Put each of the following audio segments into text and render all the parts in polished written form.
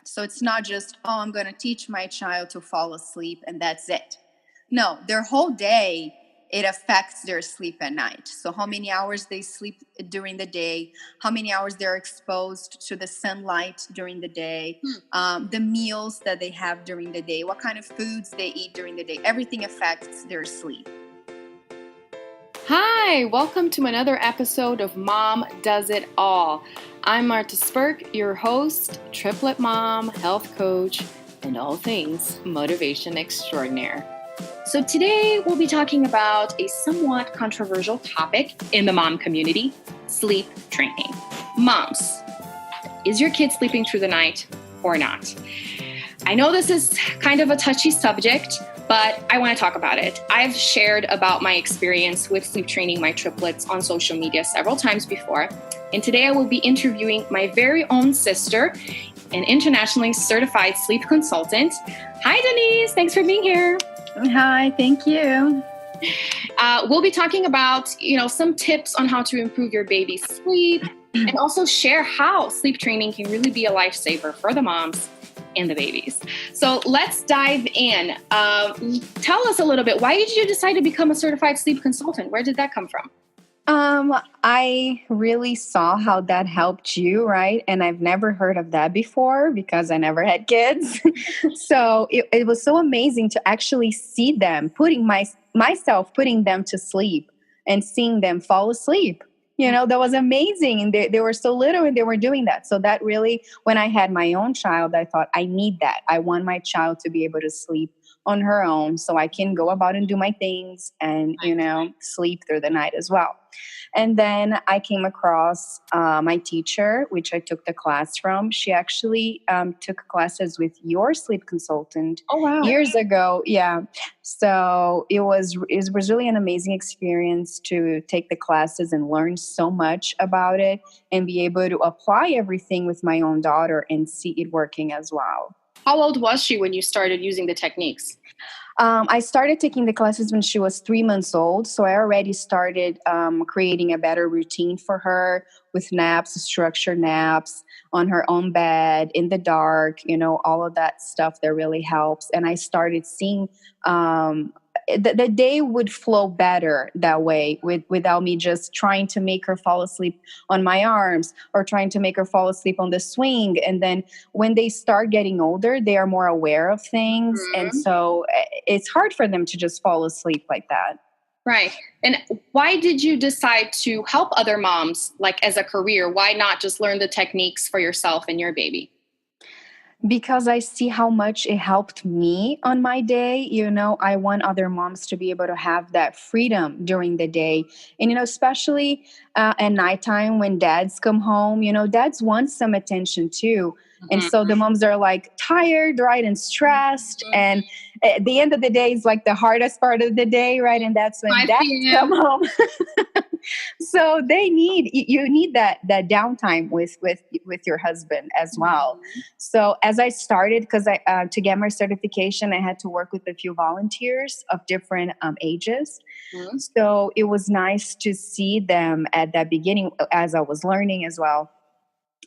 So it's not just, oh, I'm going to teach my child to fall asleep and that's it. No, their whole day, it affects their sleep at night. So how many hours they sleep during the day, how many hours they're exposed to the sunlight during the day, the meals that they have during the day, what kind of foods they eat during the day, everything affects their sleep. Hi, welcome to another episode of Mom Does It All. I'm Marta Spurk, your host, triplet mom, health coach, and all things motivation extraordinaire. So today we'll be talking about a somewhat controversial topic in the mom community, sleep training. Moms, is your kid sleeping through the night or not? I know this is kind of a touchy subject, but I want to talk about it. I've shared about my experience with sleep training my triplets on social media several times before. And today I will be interviewing my very own sister, an internationally certified sleep consultant. Hi, Denise. Thanks for being here. Hi, thank you. We'll be talking about, some tips on how to improve your baby's sleep and also share how sleep training can really be a lifesaver for the moms and the babies. So let's dive in. Tell us a little bit, why did you decide to become a certified sleep consultant? Where did that come from? I really saw how that helped you, right? And I've never heard of that before because I never had kids. So it was so amazing to actually see them myself putting them to sleep and seeing them fall asleep. That was amazing. And they were so little and they were doing that. So that really, when I had my own child, I thought, I need that. I want my child to be able to sleep on her own so I can go about and do my things and, sleep through the night as well. And then I came across my teacher, which I took the class from. She actually took classes with your sleep consultant years ago. Yeah. So it was really an amazing experience to take the classes and learn so much about it and be able to apply everything with my own daughter and see it working as well. How old was she when you started using the techniques? I started taking the classes when she was 3 months old. So I already started creating a better routine for her with naps, structured naps on her own bed, in the dark, all of that stuff that really helps. And I started seeing the day would flow better that way without me just trying to make her fall asleep on my arms or trying to make her fall asleep on the swing. And then when they start getting older, they are more aware of things. Mm-hmm. And so it's hard for them to just fall asleep like that. Right. And why did you decide to help other moms, like as a career? Why not just learn the techniques for yourself and your baby? Because I see how much it helped me on my day. I want other moms to be able to have that freedom during the day. And, especially at nighttime when dads come home, dads want some attention too. And so the moms are like tired, right, and stressed. And at the end of the day is like the hardest part of the day, right? And that's when dads come home. So you need that downtime with your husband as well. So as I started, because to get my certification, I had to work with a few volunteers of different ages. Mm-hmm. So it was nice to see them at that beginning as I was learning as well,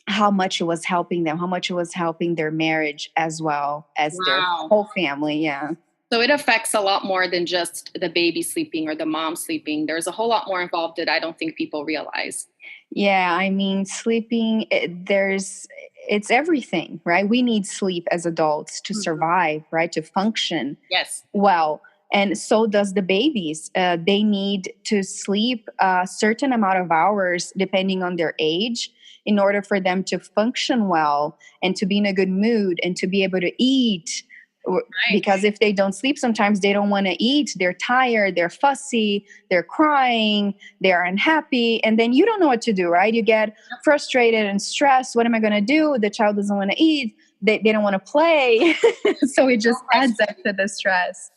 how much it was helping them, how much it was helping their marriage as well as their whole family. Yeah. So it affects a lot more than just the baby sleeping or the mom sleeping. There's a whole lot more involved that I don't think people realize. Yeah, I mean, sleeping, it's everything, right? We need sleep as adults to survive, right? To function. Yes. Well, and so does the babies. They need to sleep a certain amount of hours depending on their age in order for them to function well and to be in a good mood and to be able to eat. Right. Because if they don't sleep, sometimes they don't want to eat. They're tired, they're fussy, they're crying, they're unhappy. And then you don't know what to do, right? You get frustrated and stressed. What am I going to do? The child doesn't want to eat. They don't want to play. So it just adds up to the stress.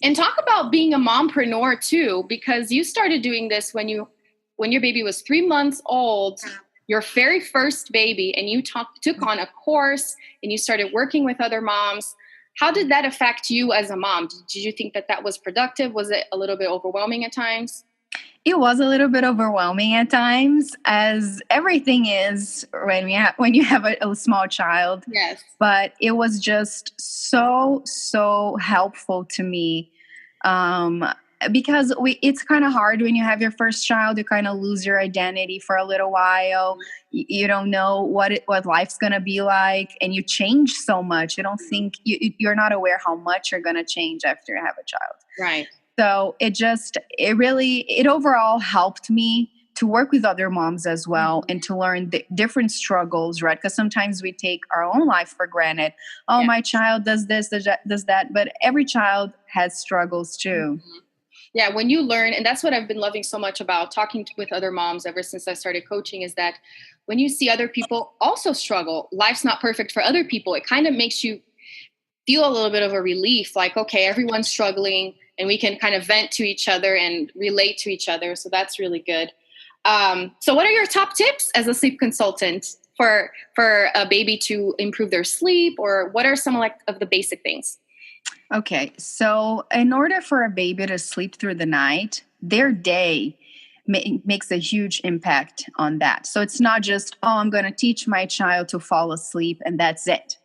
And talk about being a mompreneur too, because you started doing this when your baby was 3 months old, your very first baby, and you took on a course and you started working with other moms. How did that affect you as a mom? Did you think that was productive? Was it a little bit overwhelming at times? It was a little bit overwhelming at times, as everything is when you have a small child. Yes. But it was just so helpful to me, um, because it's kind of hard when you have your first child. You kind of lose your identity for a little while. You don't know what life's gonna be like, and you change so much. You don't think you're not aware how much you're gonna change after you have a child. Right. So it overall helped me to work with other moms as well, and to learn the different struggles, right? Because sometimes we take our own life for granted. Oh, my child does this, does that, but every child has struggles too. Yeah, when you learn, and that's what I've been loving so much about talking with other moms ever since I started coaching, is that when you see other people also struggle, life's not perfect for other people. It kind of makes you feel a little bit of a relief, like, okay, everyone's struggling and we can kind of vent to each other and relate to each other. So that's really good. So what are your top tips as a sleep consultant for a baby to improve their sleep, or what are some of the basic things? Okay, so in order for a baby to sleep through the night, their day makes a huge impact on that. So it's not just, oh, I'm going to teach my child to fall asleep and that's it.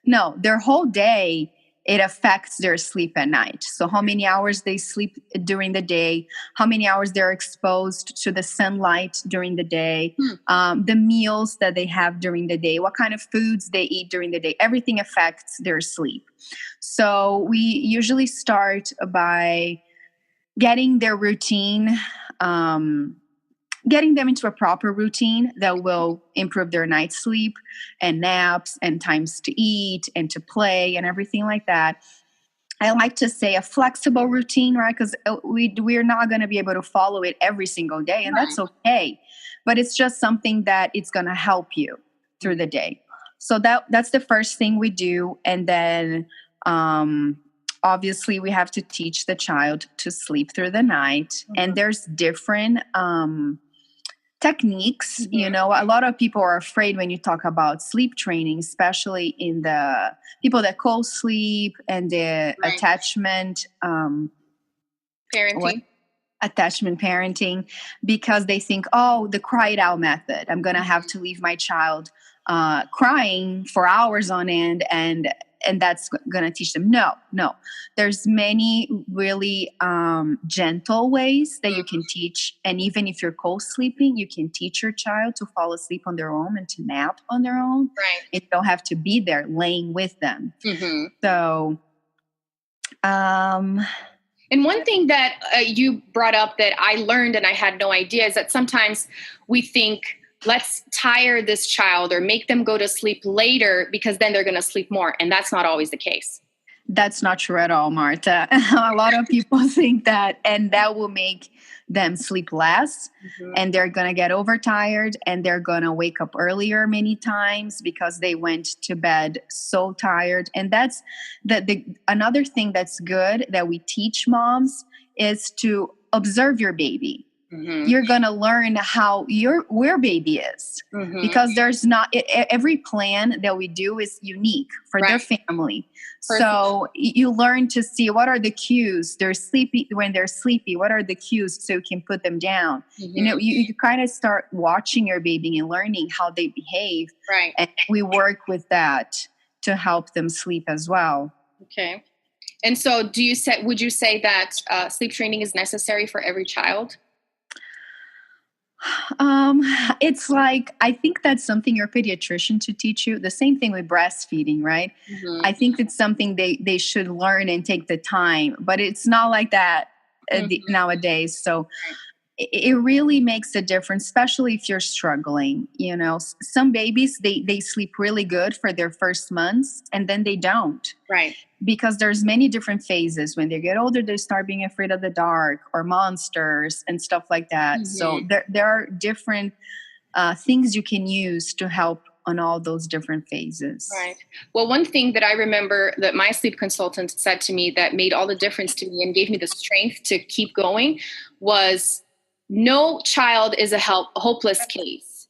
No, their whole day, it affects their sleep at night. So how many hours they sleep during the day, how many hours they're exposed to the sunlight during the day, the meals that they have during the day, what kind of foods they eat during the day, everything affects their sleep. So we usually start by getting their routine, getting them into a proper routine that will improve their night's sleep and naps and times to eat and to play and everything like that. I like to say a flexible routine, right? Because we're not going to be able to follow it every single day, and that's okay. But it's just something that it's going to help you through the day. So that's the first thing we do, and then obviously we have to teach the child to sleep through the night. And there's different techniques. You know, a lot of people are afraid when you talk about sleep training, especially in the people that co-sleep and the attachment Parenting. Attachment parenting, because they think, oh, the cry it out method, I'm gonna have to leave my child crying for hours on end, and that's going to teach them. No, there's many really gentle ways that you can teach. And even if you're co-sleeping, you can teach your child to fall asleep on their own and to nap on their own. Right. You don't have to be there laying with them. So and one thing that you brought up that I learned and I had no idea is that sometimes we think, let's tire this child or make them go to sleep later because then they're going to sleep more. And that's not always the case. That's not true at all, Marta. A lot of people think that, and that will make them sleep less, and they're going to get overtired, and they're going to wake up earlier many times because they went to bed so tired. And that's another thing that's good that we teach moms is to observe your baby. You're going to learn how where baby is, because there's not every plan that we do is unique for their family. So you learn to see what are the cues. They're sleepy when they're sleepy. What are the cues so you can put them down? You know, you kind of start watching your baby and learning how they behave. Right. And we work with that to help them sleep as well. Okay. And so would you say that sleep training is necessary for every child? It's like, I think that's something your pediatrician should teach you. The same thing with breastfeeding, right? I think it's something they should learn and take the time, but it's not like that nowadays. So it really makes a difference, especially if you're struggling. You know, some babies, they sleep really good for their first months, and then they don't. Right. Because there's many different phases. When they get older, they start being afraid of the dark or monsters and stuff like that. So there are different things you can use to help on all those different phases. Right. Well, one thing that I remember that my sleep consultant said to me that made all the difference to me and gave me the strength to keep going was, no child is a hopeless case.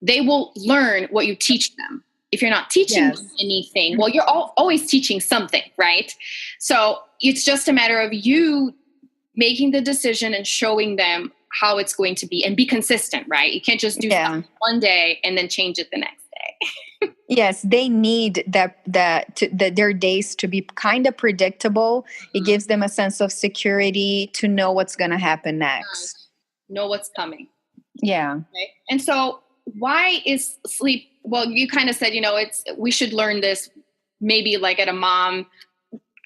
They will learn what you teach them. If you're not teaching them anything, well, you're always teaching something, right? So it's just a matter of you making the decision and showing them how it's going to be, and be consistent, right? You can't just do something one day and then change it the next day. Yes, they need their days to be kind of predictable. It gives them a sense of security to know what's going to happen next. Know what's coming. Yeah. Okay. And so why is sleep? Well, you kind of said, we should learn this maybe like at a mom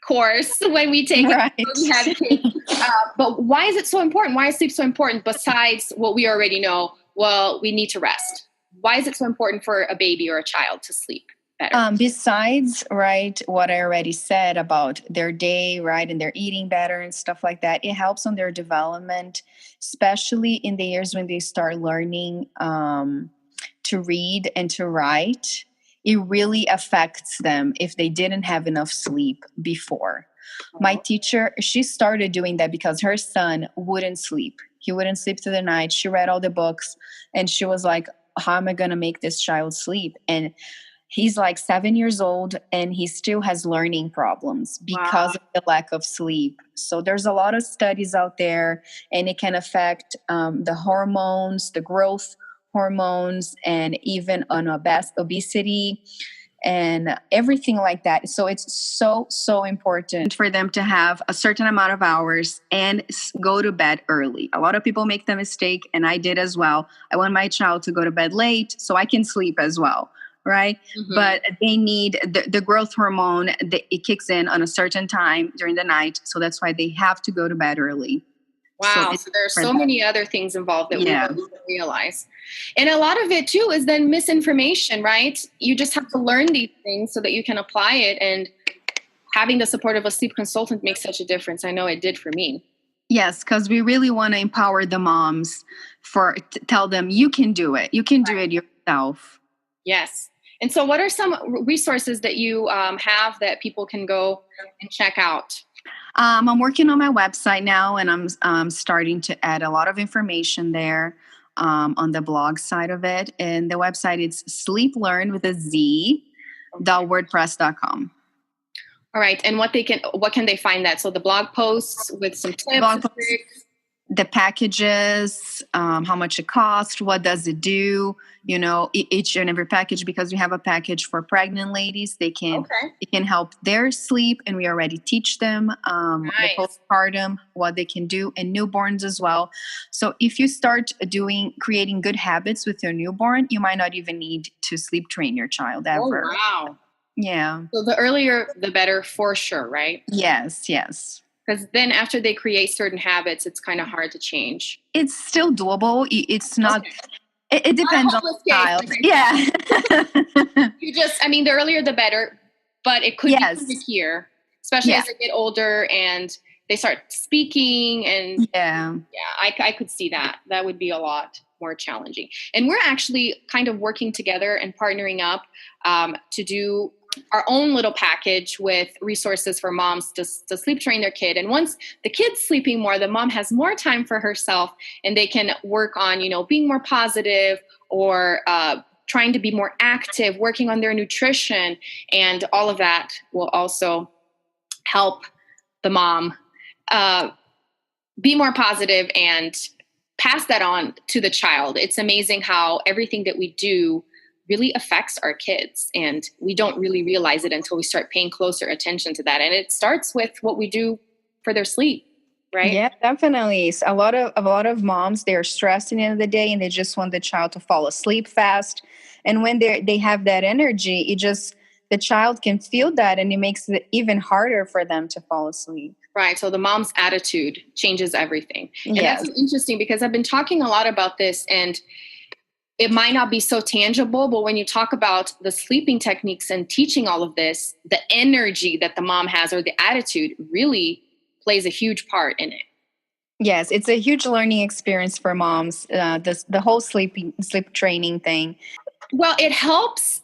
course when we take right. it, when we have kids. But why is it so important? Why is sleep so important besides what we already know? Well, we need to rest. Why is it so important for a baby or a child to sleep better? Besides, right, what I already said about their day, right, and their eating better and stuff like that, it helps on their development, especially in the years when they start learning to read and to write. It really affects them if they didn't have enough sleep before. My teacher, she started doing that because her son wouldn't sleep. He wouldn't sleep through the night. She read all the books and she was like, how am I going to make this child sleep? And he's like 7 years old and he still has learning problems because of the lack of sleep. So there's a lot of studies out there, and it can affect the hormones, the growth hormones, and even on obesity and everything like that. So it's so important for them to have a certain amount of hours and go to bed early. A lot of people make the mistake, and I did as well. I want my child to go to bed late so I can sleep as well, right? Mm-hmm. But they need the growth hormone, it kicks in on a certain time during the night. So that's why they have to go to bed early. Wow. So there are so many other things involved that we don't even realize. And a lot of it too is then misinformation, right? You just have to learn these things so that you can apply it. And having the support of a sleep consultant makes such a difference. I know it did for me. Yes, because we really want to empower the moms tell them you can do it. You can do it yourself. Yes. And so what are some resources that you have that people can go and check out? I'm working on my website now, and I'm starting to add a lot of information there on the blog side of it. And the website is sleeplearn with a Z, .wordpress.com. All right. And what can they find that? So the blog posts with some tips, the packages, how much it costs, what does it do, each and every package, because we have a package for pregnant ladies. It can help their sleep, and we already teach them the postpartum, what they can do, and newborns as well. So if you start creating good habits with your newborn, you might not even need to sleep train your child ever. Oh, wow. Yeah. So the earlier, the better for sure, right? Yes. Because then after they create certain habits, it's kind of hard to change. It's still doable. It's not. Okay. It depends on the child. Yeah. The earlier the better, but it could be trickier, especially as they get older and they start speaking. And I could see that. That would be a lot more challenging. And we're actually kind of working together and partnering up to do our own little package with resources for moms to sleep train their kid. And once the kid's sleeping more, the mom has more time for herself, and they can work on, being more positive or trying to be more active, working on their nutrition. And all of that will also help the mom be more positive and pass that on to the child. It's amazing how everything that we do really affects our kids, and we don't really realize it until we start paying closer attention to that. And it starts with what we do for their sleep, right? Yeah, definitely. A lot of moms, they're stressed at the end of the day, and they just want the child to fall asleep fast. And when they have that energy, the child can feel that, and it makes it even harder for them to fall asleep. Right. So the mom's attitude changes everything. And that's interesting, because I've been talking a lot about this, and it might not be so tangible, but when you talk about the sleeping techniques and teaching all of this, the energy that the mom has, or the attitude, really plays a huge part in it. Yes, it's a huge learning experience for moms, the whole sleep training thing. Well, it helps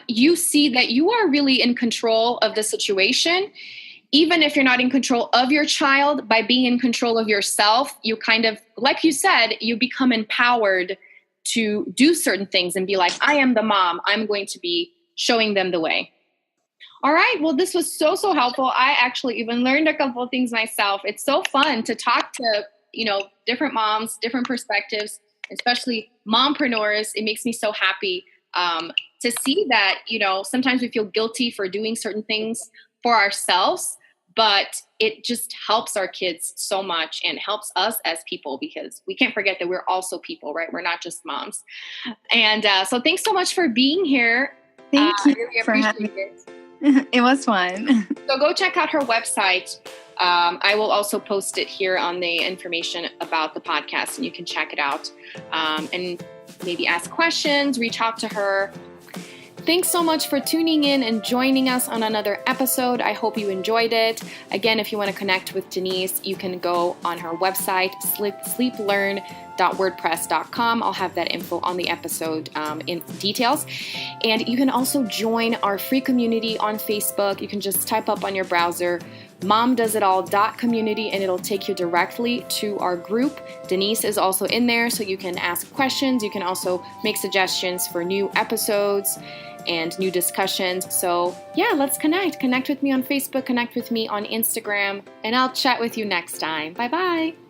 you see that you are really in control of the situation. Even if you're not in control of your child, by being in control of yourself, you kind of, like you said, you become empowered to do certain things and be like, I am the mom. I'm going to be showing them the way. All right. Well, this was so helpful. I actually even learned a couple of things myself. It's so fun to talk to, different moms, different perspectives, especially mompreneurs. It makes me so happy to see that, sometimes we feel guilty for doing certain things for ourselves, but it just helps our kids so much and helps us as people because we can't forget that we're also people, right? We're not just moms. And so thanks so much for being here. Thank I you really for having appreciate it. me. It was fun. So go check out her website. I will also post it here on the information about the podcast, and you can check it out and maybe ask questions, reach out to her. Thanks so much for tuning in and joining us on another episode. I hope you enjoyed it. Again, if you want to connect with Denise, you can go on her website, sleeplearn.wordpress.com. I'll have that info on the episode in details. And you can also join our free community on Facebook. You can just type up on your browser momdoesitall.community and it'll take you directly to our group. Denise is also in there, so you can ask questions. You can also make suggestions for new episodes and new discussions. So yeah, let's connect. Connect with me on Facebook, connect with me on Instagram, and I'll chat with you next time. Bye-bye.